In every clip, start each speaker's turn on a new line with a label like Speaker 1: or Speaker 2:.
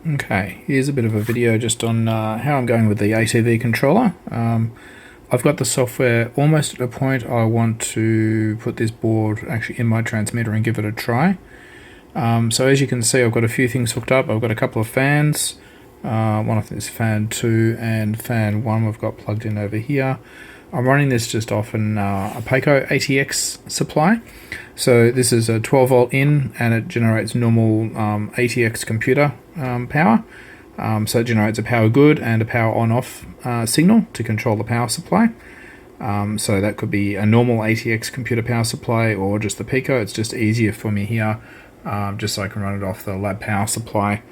Speaker 1: Okay, here's a bit of a video just on how I'm going with the ATV controller. I've got the software almost at a point I want to put this board actually in my transmitter and give it a try. So as you can see, I've got a few things hooked up. I've got a couple of fans. One of them is fan 2 and fan 1 we've got plugged in over here. I'm running this just off a Payco ATX supply. So this is a 12 volt in and it generates normal ATX computer power. So it generates a power good and a power on off signal to control the power supply. So that could be a normal ATX computer power supply or just the Pico. It's just easier for me here, just so I can run it off the lab power supply.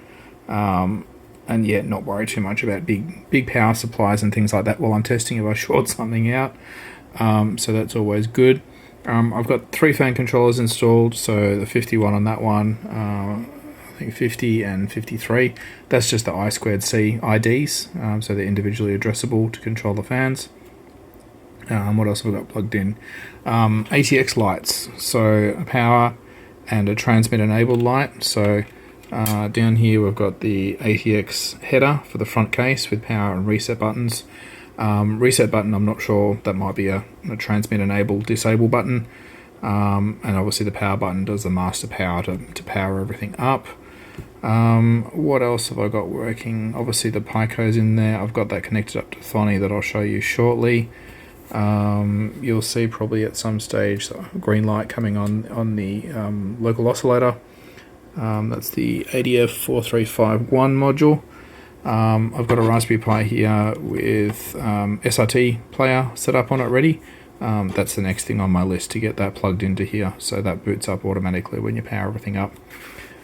Speaker 1: And yet not worry too much about big power supplies and things like that while I'm testing if I short something out. So that's always good. I've got 3 fan controllers installed, so the 51 on that one, I think 50 and 53. That's just the I2C IDs, so they're individually addressable to control the fans. What else have we got plugged in? ATX lights, so a power and a transmit enabled light. So down here we've got the ATX header for the front case with power and reset buttons. Reset button, I'm not sure, that might be a transmit enable disable button. And obviously the power button does the master power to power everything up. What else have I got working? Obviously the Pico's in there. I've got that connected up to Thonny that I'll show you shortly. You'll see probably at some stage the green light coming on the local oscillator. That's the ADF 4351 module. I've got a Raspberry Pi here with SRT player set up on it ready. That's the next thing on my list to get that plugged into here, so that boots up automatically when you power everything up.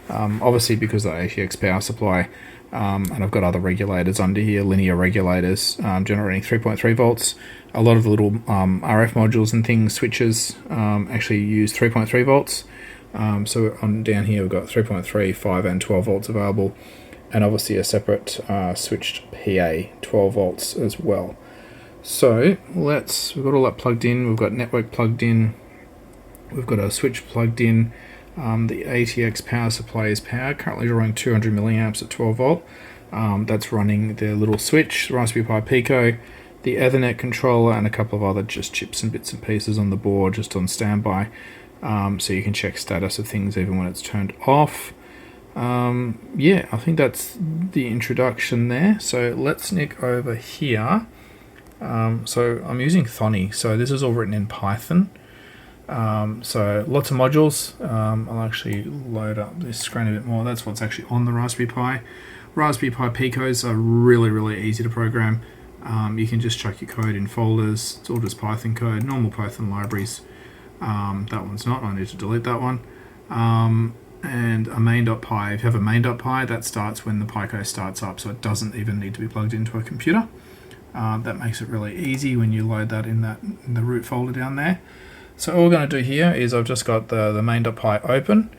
Speaker 1: Obviously because the ATX power supply, and I've got other regulators under here, linear regulators, generating 3.3 volts. A lot of the little RF modules and things, switches, actually use 3.3 volts. So on down here we've got 3.3, 5 and 12 volts available, and obviously a separate switched PA 12 volts as well. So we've got all that plugged in, we've got network plugged in, we've got a switch plugged in. The ATX power supply is powered, currently drawing 200 milliamps at 12 volt. That's running the little switch, the Raspberry Pi Pico, the Ethernet controller, and a couple of other just chips and bits and pieces on the board just on standby. So you can check status of things even when it's turned off. Yeah, I think that's the introduction there. So let's nick over here. So I'm using Thonny, so this is all written in Python. So lots of modules. I'll actually load up this screen a bit more. That's what's actually on the Raspberry Pi. Raspberry Pi Picos are really easy to program. You can just chuck your code in folders. It's all just Python code, normal Python libraries. That one's not, I need to delete that one. And a main.py, if you have a main.py, that starts when the Pico starts up, so it doesn't even need to be plugged into a computer. That makes it really easy when you load that in the root folder down there. So all we're going to do here is I've just got the main.py open.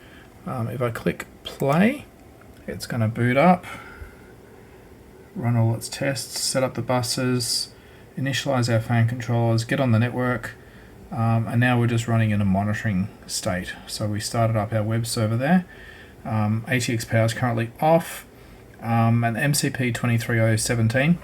Speaker 1: If I click play, it's going to boot up, run all its tests, set up the buses, initialize our fan controllers, get on the network, and now we're just running in a monitoring state. So we started up our web server there. ATX power is currently off, and MCP 23017,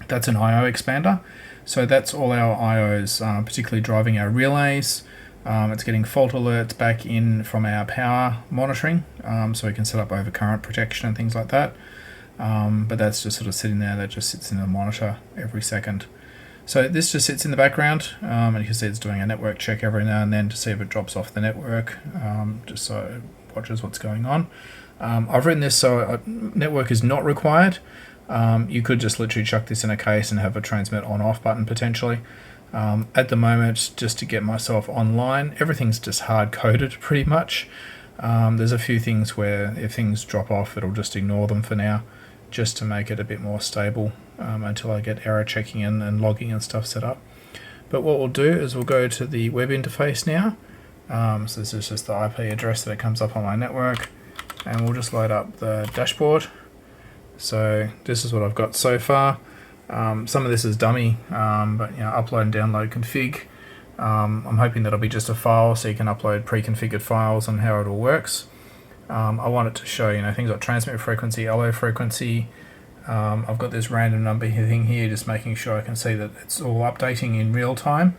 Speaker 1: that's an I/O expander. So that's all our I/Os, particularly driving our relays. It's getting fault alerts back in from our power monitoring, so we can set up overcurrent protection and things like that. But that's just sort of sitting there, that just sits in the monitor every second. So this just sits in the background, and you can see it's doing a network check every now and then to see if it drops off the network, just so it watches what's going on. I've written this so a network is not required. You could just literally chuck this in a case and have a transmit on-off button potentially. At the moment, just to get myself online, everything's just hard-coded pretty much. There's a few things where if things drop off, it'll just ignore them for now, just to make it a bit more stable until I get error checking and logging and stuff set up. But what we'll do is we'll go to the web interface now. So this is just the IP address that it comes up on my network, and we'll just load up the dashboard. So this is what I've got so far. Some of this is dummy, but upload and download config. I'm hoping that'll be just a file so you can upload pre-configured files on how it all works. I want it to show, things like transmit frequency, LO frequency. I've got this random number thing here, just making sure I can see that it's all updating in real time.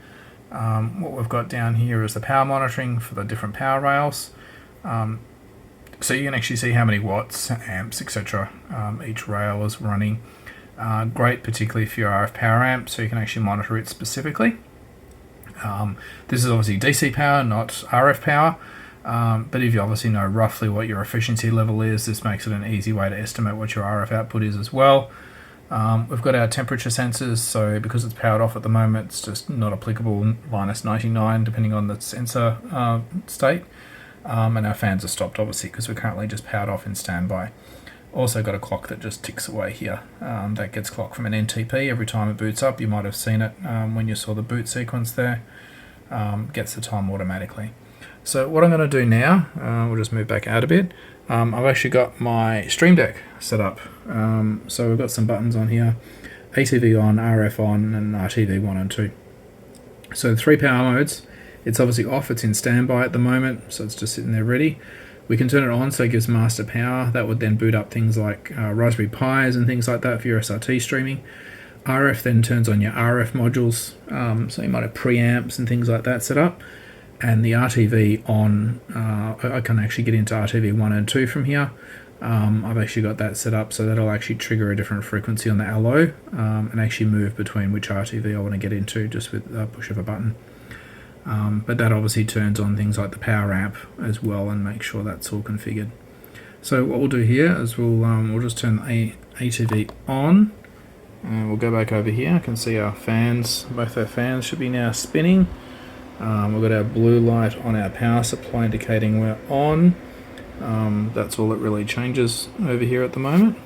Speaker 1: What we've got down here is the power monitoring for the different power rails. So you can actually see how many watts, amps, etc. Each rail is running. Great, particularly for your RF power amp, so you can actually monitor it specifically. This is obviously DC power, not RF power. But if you obviously know roughly what your efficiency level is, this makes it an easy way to estimate what your RF output is as well. We've got our temperature sensors, so because it's powered off at the moment, it's just not applicable, minus 99 depending on the sensor state. And our fans are stopped obviously because we're currently just powered off in standby. Also got a clock that just ticks away here. That gets clocked from an NTP every time it boots up. You might have seen it when you saw the boot sequence there. Gets the time automatically. So what I'm going to do now, we'll just move back out a bit. I've actually got my Stream Deck set up. So we've got some buttons on here, ATV on, RF on, and RTV 1 and 2. So 3 power modes. It's obviously off, it's in standby at the moment, so it's just sitting there ready. We can turn it on so it gives master power. That would then boot up things like Raspberry Pis and things like that for your SRT streaming. RF then turns on your RF modules, so you might have preamps and things like that set up. And the RTV on, I can actually get into RTV 1 and 2 from here. I've actually got that set up so that'll actually trigger a different frequency on the LO and actually move between which RTV I want to get into just with the push of a button. But that obviously turns on things like the power amp as well and make sure that's all configured. So what we'll do here is we'll just turn the ATV on and we'll go back over here. I can see our fans, both our fans should be now spinning. We've got our blue light on our power supply indicating we're on. That's all that really changes over here at the moment.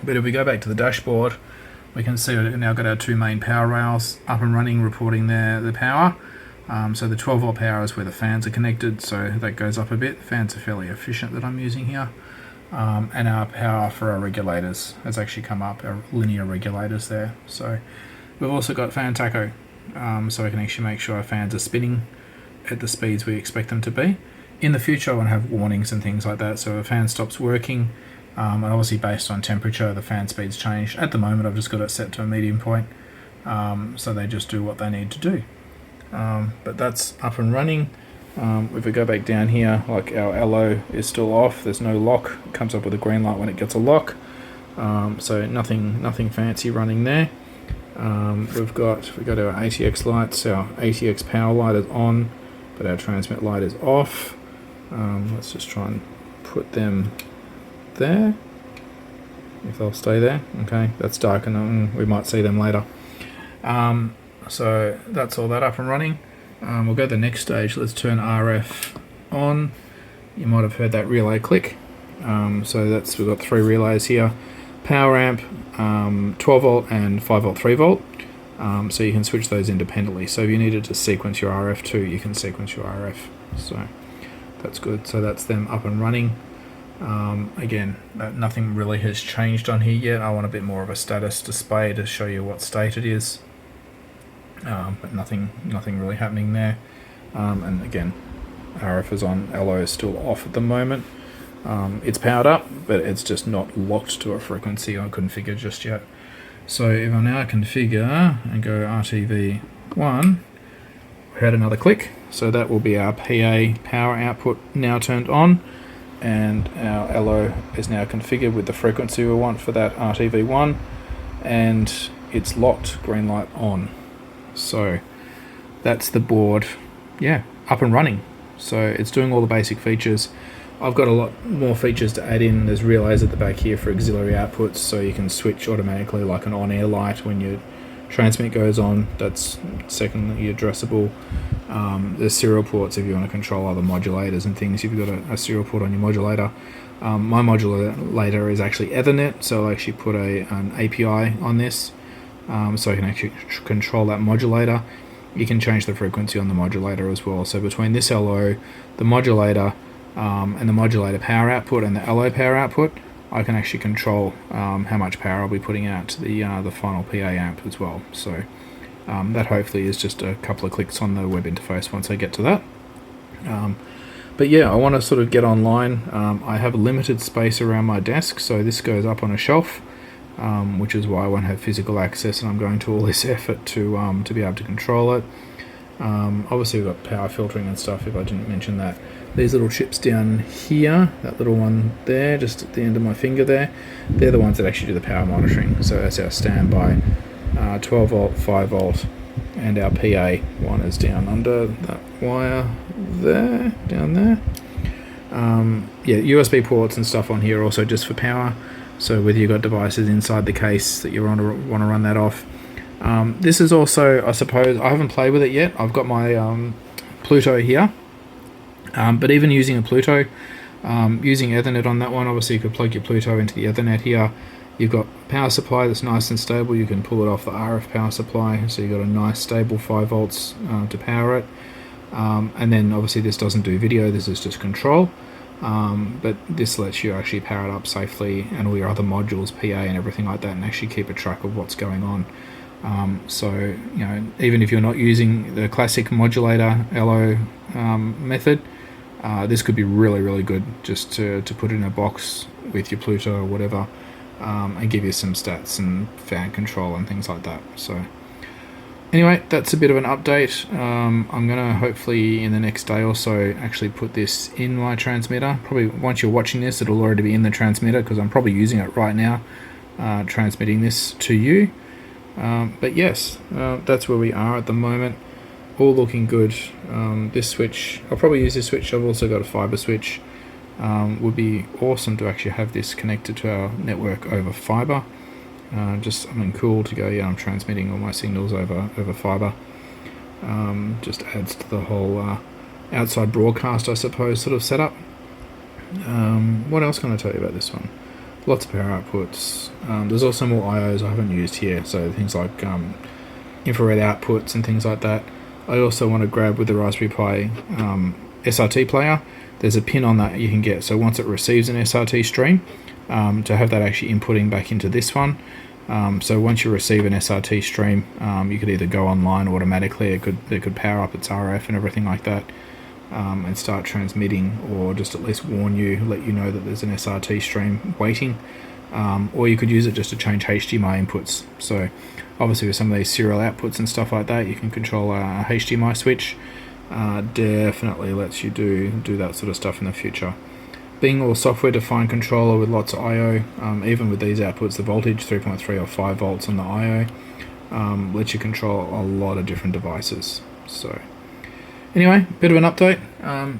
Speaker 1: But if we go back to the dashboard, we can see we've now got our 2 main power rails up and running, reporting the power. So the 12 volt power is where the fans are connected, so that goes up a bit. The fans are fairly efficient that I'm using here. And our power for our regulators has actually come up, our linear regulators there. So we've also got fan tacho, so we can actually make sure our fans are spinning at the speeds we expect them to be. In the future I want to have warnings and things like that, so if a fan stops working, and obviously based on temperature the fan speeds change. At the moment I've just got it set to a medium point, so they just do what they need to do. But that's up and running. If we go back down here, like our LO is still off, there's no lock, it comes up with a green light when it gets a lock, so nothing fancy running there. We've got our ATX lights, our ATX power light is on, but our transmit light is off. Let's just try and put them there, if they'll stay there. Okay, that's dark and we might see them later. So that's all that up and running. We'll go to the next stage. Let's turn RF on. You might have heard that relay click. So we've got 3 relays here. Power amp, 12 volt and 5 volt 3 volt. So you can switch those independently. So if you needed to sequence your RF too, you can sequence your RF. So that's good. So that's them up and running. Again, nothing really has changed on here yet. I want a bit more of a status display to show you what state it is. But nothing really happening there. And again, RF is on, LO is still off at the moment. It's powered up, but it's just not locked to a frequency I couldn't figure just yet. So if I now configure and go RTV1, we had another click. So that will be our PA power output now turned on, and our LO is now configured with the frequency we want for that RTV1, and it's locked, green light on. So that's the board, up and running. So it's doing all the basic features. I've got a lot more features to add in. There's relays at the back here for auxiliary outputs, so you can switch automatically like an on-air light when your transmit goes on. That's secondly addressable. There's serial ports if you want to control other modulators and things. You've got a serial port on your modulator. My modulator is actually Ethernet, so I'll actually put an API on this, so I can actually control that modulator. You can change the frequency on the modulator as well. So between this LO, the modulator, and the modulator power output and the LO power output, I can actually control how much power I'll be putting out to the final PA amp as well. So that hopefully is just a couple of clicks on the web interface once I get to that. But yeah, I want to sort of get online. I have limited space around my desk, so this goes up on a shelf, which is why I won't have physical access, and I'm going to all this effort to be able to control it. Obviously we've got power filtering and stuff, if I didn't mention that. These little chips down here, that little one there, just at the end of my finger there, they're the ones that actually do the power monitoring. So that's our standby 12 volt, 5 volt, and our PA one is down under that wire there, down there. Yeah, USB ports and stuff on here also just for power. So whether you've got devices inside the case that you want to run that off. This is also, I suppose, I haven't played with it yet. I've got my Pluto here. But even using a Pluto, using Ethernet on that one, obviously you could plug your Pluto into the Ethernet here. You've got power supply that's nice and stable. You can pull it off the RF power supply, so you've got a nice stable 5 volts to power it. And then obviously this doesn't do video, this is just control. But this lets you actually power it up safely, and all your other modules, PA and everything like that, and actually keep a track of what's going on. So, you know, even if you're not using the classic modulator LO method, this could be really, really good just to put in a box with your Pluto or whatever, and give you some stats and fan control and things like that. So anyway, that's a bit of an update. I'm going to hopefully in the next day or so actually put this in my transmitter. Probably once you're watching this, it'll already be in the transmitter, because I'm probably using it right now, transmitting this to you. But yes, that's where we are at the moment. All looking good. This switch, I'll probably use this switch. I've also got a fiber switch. Would be awesome to actually have this connected to our network over fiber. Just something cool to go, yeah, I'm transmitting all my signals over fiber. Just adds to the whole outside broadcast, I suppose, sort of setup. What else can I tell you about this one? Lots of power outputs. There's also more IOs I haven't used here, so things like infrared outputs and things like that. I also want to grab with the Raspberry Pi SRT player. There's a pin on that you can get, so once it receives an SRT stream, to have that actually inputting back into this one. So once you receive an SRT stream, you could either go online automatically, it could power up its RF and everything like that, and start transmitting, or just at least warn you, let you know that there's an SRT stream waiting, or you could use it just to change HDMI inputs. So obviously with some of these serial outputs and stuff like that, you can control a HDMI switch. Definitely lets you do that sort of stuff in the future. Being all software defined controller with lots of IO, even with these outputs, the voltage 3.3 or 5 volts on the IO, lets you control a lot of different devices. So anyway, bit of an update.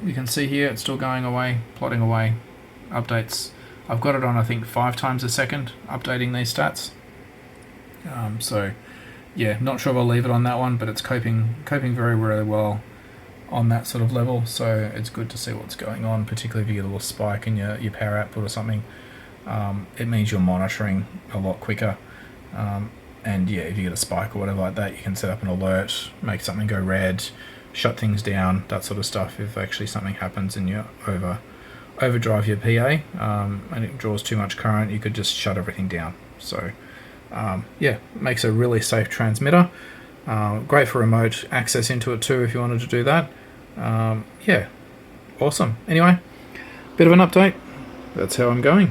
Speaker 1: You can see here it's still going away, plotting away, updates. I've got it on, I think, 5 times a second, updating these stats. So yeah, not sure if I'll leave it on that one, but it's coping very, very well on that sort of level, so it's good to see what's going on, particularly if you get a little spike in your power output or something. It means you're monitoring a lot quicker, and yeah, if you get a spike or whatever like that, you can set up an alert, make something go red, shut things down, that sort of stuff. If actually something happens and you overdrive your PA, and it draws too much current, you could just shut everything down. So yeah, makes a really safe transmitter. Great for remote access into it too if you wanted to do that. Yeah, awesome. Anyway, bit of an update. That's how I'm going.